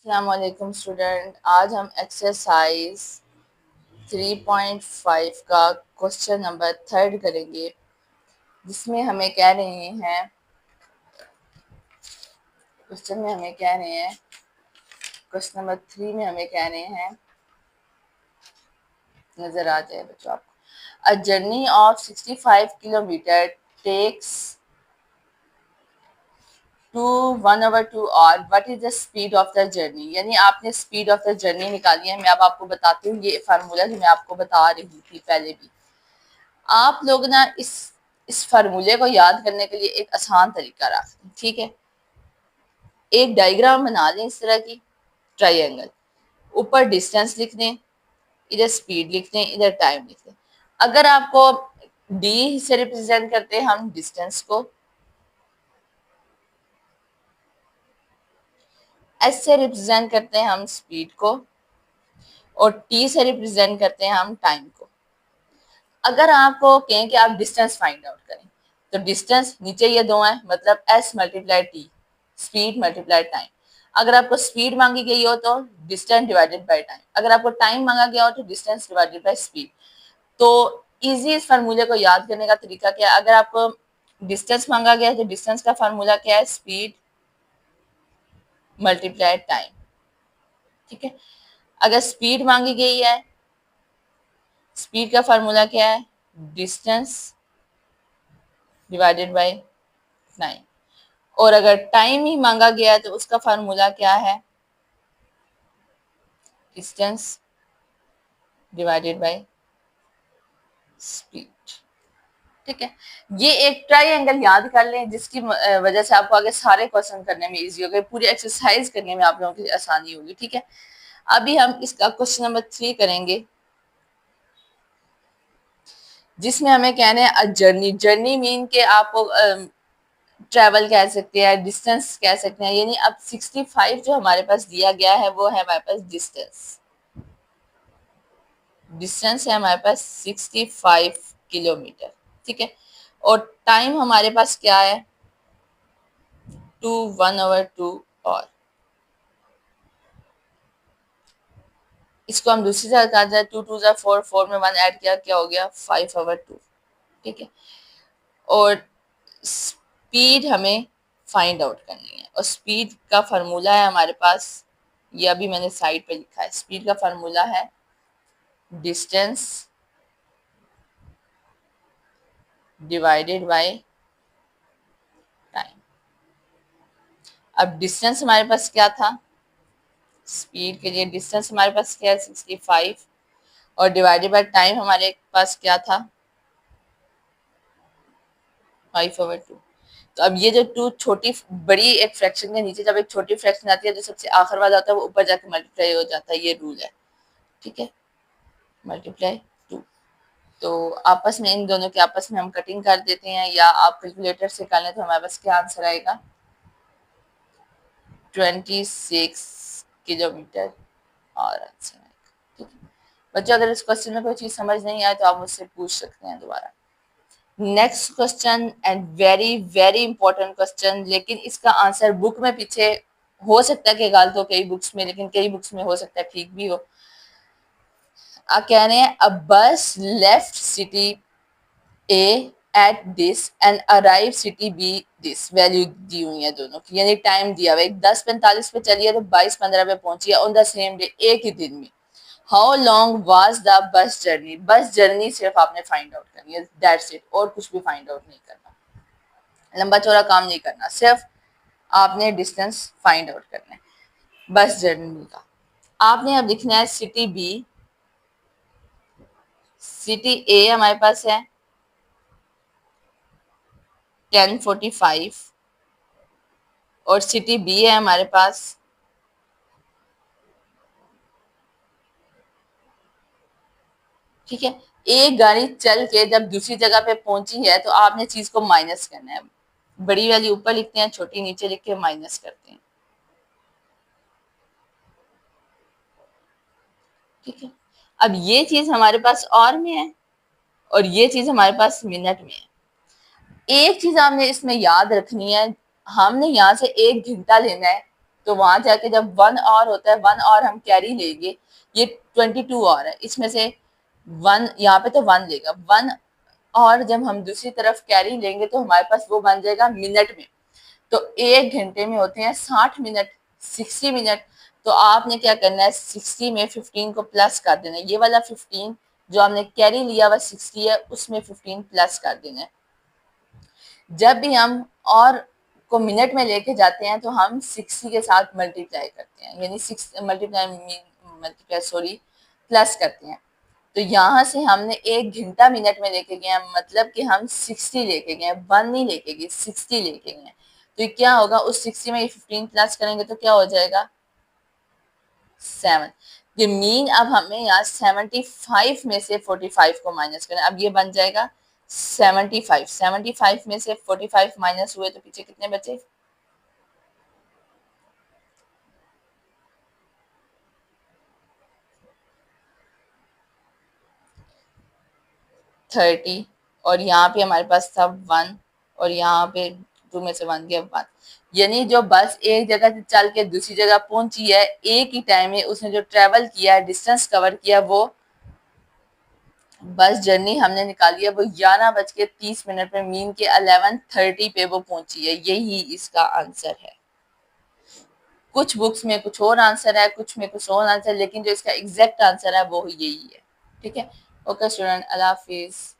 अस्सलामुअलैकुम स्टूडेंट, आज हम एक्सरसाइज 3.5 का क्वेश्चन नंबर 3 करेंगे, जिसमें हमें कह रहे हैं क्वेश्चन नंबर 3 में हमें कह रहे हैं, नजर आ जाए बच्चों आपको। A journey of 65 kilometre takes to 1 hour 2 hour, what is the speed of the journey. यानी आपने स्पीड ऑफ द जर्नी निकाली है। मैं अब आपको बताती हूँ, ये फार्मूला जो मैं आपको बता रही थी पहले भी। आप लोग ना इस फार्मूले को याद करने के लिए एक आसान तरीका रख लें, ठीक है। एक डायग्राम बना लें इस तरह की, ट्रायंगल। ऊपर डिस्टेंस लिख दें, इधर स्पीड लिख दें, इधर टाइम लिख दें। अगर आपको डी से रिप्रेजेंट करते हैं हम डिस्टेंस को, एस से रिप्रेजेंट करते हैं हम स्पीड को, और टी से रिप्रेजेंट करते हैं हम टाइम को। अगर आपको कहें कि आप डिस्टेंस फाइंड आउट करें, तो डिस्टेंस नीचे ये दो हैं, मतलब S multiply T, speed multiply time. अगर आपको स्पीड मांगी गई हो तो डिस्टेंस डिवाइडेड बाय टाइम। अगर आपको टाइम मांगा गया हो तो डिस्टेंस डिवाइडेड बाय स्पीड। तो इजी इस फार्मूले को याद करने का तरीका क्या है। अगर आपको डिस्टेंस मांगा गया है तो डिस्टेंस का फार्मूला क्या है, स्पीड मल्टीप्लाई टाइम, ठीक है। अगर स्पीड मांगी गई है, स्पीड का फार्मूला क्या है, डिस्टेंस डिवाइडेड बाय टाइम। और अगर टाइम ही मांगा गया है तो उसका फार्मूला क्या है, डिस्टेंस डिवाइडेड बाय स्पीड, ठीक है। ये एक ट्रायंगल याद कर लें, जिसकी वजह से आपको आगे सारे क्वेश्चन करने में इजी होगा, पूरी एक्सरसाइज करने में आप लोगों की आसानी होगी, ठीक है। अभी हम इसका क्वेश्चन नंबर 3 करेंगे, जिसमें हमें कहना है जर्नी। जर्नी मीन के आपको ट्रेवल कह सकते हैं, डिस्टेंस कह सकते हैं। यानी अब 65 जो हमारे पास दिया गया है वो है हमारे पास डिस्टेंस। डिस्टेंस है हमारे पास 65 किलोमीटर, ठीक है। और टाइम हमारे पास क्या है, 1 hour 2 hour। इसको हम दूसरी तरह कहा जाए, 2 2 4, 4 में 1 ऐड किया, क्या हो गया, 5 hour 2, ठीक है। और स्पीड हमें फाइंड आउट करनी है, और स्पीड का फार्मूला है हमारे पास, ये अभी मैंने साइड पे लिखा है। स्पीड का फार्मूला है डिस्टेंस डिवाइडेड बाय टाइम। अब डिस्टेंस हमारे पास क्या था, स्पीड के लिए डिस्टेंस हमारे पास क्या है, 65, और डिवाइडेड बाय टाइम हमारे पास क्या था, 5/2। तो अब ये जो टू छोटी बड़ी एक फ्रैक्शन के नीचे जब एक छोटी फ्रैक्शन आती है तो सबसे आखिर वाला होता है वो ऊपर जाके मल्टीप्लाई हो जाता है, ये रूल है, ठीक है। मल्टीप्लाई 2। तो आपस में इन दोनों के आपस में हम कटिंग कर देते हैं, या आप कैलकुलेटर से कर लें तो हमारे पास क्या आंसर आएगा, 26 किलोमीटर और आंसर आएगा, ठीक है। बच्चों, अगर इस क्वेश्चन में कोई चीज समझ नहीं आए तो आप मुझसे पूछ सकते हैं दोबारा। Next question, and very very important question, लेकिन इसका आंसर बुक में पीछे हो सकता है कि गलत हो कई बुक्स में, लेकिन कई बुक्स में हो सकता है ठीक भी हो। कह रहे हैं a bus left city A at this and arrive city B this. Value दी हुई है दोनों की, यानी टाइम दिया हुआ है। 10:45 पे चली है तो 22:15 पे पहुंची है, ऑन द सेम डे, एक ही दिन में। How long was the bus journey. Bus journey सिर्फ आपने फाइंड आउट करनी है, दैट्स इट, और कुछ भी फाइंड आउट नहीं करना, लंबा चौड़ा काम नहीं करना, सिर्फ आपने डिस्टेंस फाइंड आउट करना है बस जर्नी का। आपने अब लिखना है सिटी बी, सिटी ए हमारे पास है 10:45, और सिटी बी है हमारे पास ठीक है। एक गाड़ी चल के जब दूसरी जगह पे पहुंची है तो आपने चीज को माइनस करना है। बड़ी वाली ऊपर लिखते हैं, छोटी नीचे लिख के माइनस करते हैं, ठीक है। अब ये चीज हमारे पास और में है, और ये चीज हमारे पास मिनट में है। एक चीज आपने इसमें याद रखनी है, हमने यहाँ से 1 घंटा लेना है तो वहां जाके जब 1 आवर होता है, 1 आवर हम कैरी लेंगे, ये 22 आवर है, इसमें से 1 यहाँ पे तो 1 लेगा, 1 और जब हम दूसरी तरफ कैरी लेंगे तो हमारे पास वो बन जाएगा मिनट में। तो 1 घंटे में होते हैं 60 मिनट, 60 मिनट। तो आपने क्या करना है, 60 में 15 को प्लस कर देना है, ये वाला 15 जो हमने कैरी लिया हुआ 60 है, उसमें 15 प्लस कर देना है। जब भी हम और को मिनट में लेके जाते हैं तो हम 60 के साथ मल्टीप्लाई करते हैं, यानी मल्टीप्लाई सॉरी प्लस करते हैं। तो यहाँ से हमने 1 घंटा मिनट में लेके गए, मतलब कि हम 60 लेके गए, 1 नहीं लेके गए, 60 लेके गए। तो ये क्या होगा, उस 60 में ये 15 प्लस करेंगे तो क्या हो जाएगा, 7। ये मीन अब हमें यहाँ 75 में से 45 को माइनस करना है। अब ये बन जाएगा 75, 75 में से 45 माइनस हुए तो पीछे कितने बचे, 30। और यहाँ पे हमारे पास था 1, और यहाँ पे 2 में से 1 गया 1। यानी जो बस एक जगह से चल के दूसरी जगह पहुंची है, एक ही टाइम में उसने जो ट्रेवल किया है, डिस्टेंस कवर किया, वो बस जर्नी हमने निकाली है वो 11:30 में, मीन के 11:30 पे वो पहुंची है। यही इसका आंसर है। कुछ बुक्स में कुछ और आंसर है, कुछ में कुछ और आंसर, लेकिन जो इसका एग्जैक्ट आंसर है वो यही है। ठीक है, ओके स्टूडेंट, अल्लाह हाफिज।